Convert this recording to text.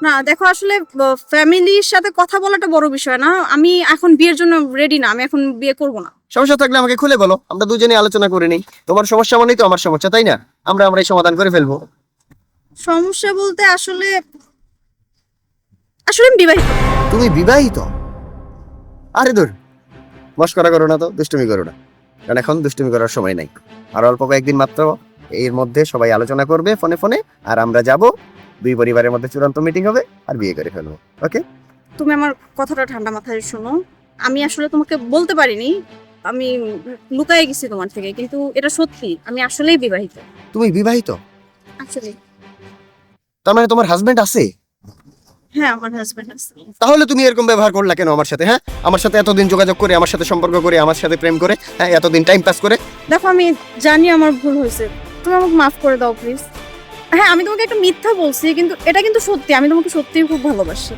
না দেখো, আসলে ফ্যামিলির সাথে কথা বলাটা বড় বিষয় না। আমি এখন বিয়ের জন্য রেডি না, আমি এখন বিয়ে করব না। সমস্যা থাকলে আমাকে খুলে বলো, আমরা দুজনেই আলোচনা করে নিই। তোমার সমস্যা মানেই তো আমার সমস্যা, তাই না? আমরাই সমাধান করে ফেলবো। সমস্যা বলতে আসলে আসলে আমি বিবাহিত। তুমি বিবাহিত? আরে দূর, মস্করা করো না তো, দুষ্টুমি করো না, কারণ এখন দুষ্টুমি করার সময় নাই। আর অল্প কয়েকদিন মাত্র, এর মধ্যে সবাই আলোচনা করবে ফোনে ফোনে, আর আমরা যাব, দুই পরিবারের মধ্যে চূড়ান্ত মিটিং হবে, আর বিয়ে করে ফেলবো। ওকে? তুমি আমার কথাটা ঠান্ডা মাথায় শোনো। আমি আসলে তোমাকে বলতে পারিনি, আমি লুকায়ে গেছি তোমার থেকে, কিন্তু এটা সত্যি, আমি আসলেই বিবাহিত। তুমি বিবাহিত? আসলে তার মানে তোমার হাজবেন্ড আছে? হ্যাঁ, আমার হাজবেন্ড আছে। তাহলে তুমি এরকম ব্যবহার করলা কেন আমার সাথে? হ্যাঁ, আমার সাথে এতদিন যোগাযোগ করে, আমার সাথে সম্পর্ক করে, আমার সাথে প্রেম করে, হ্যাঁ, এতদিন টাইম পাস করে। দেখো, আমি জানি আমার ভুল হয়েছে, তুমি আমাকে মাফ করে দাও প্লিজ। হ্যাঁ, আমি তোমাকে একটা মিথ্যা বলছি, কিন্তু এটা কিন্তু সত্যি, আমি তোমাকে সত্যিই খুব ভালোবাসি।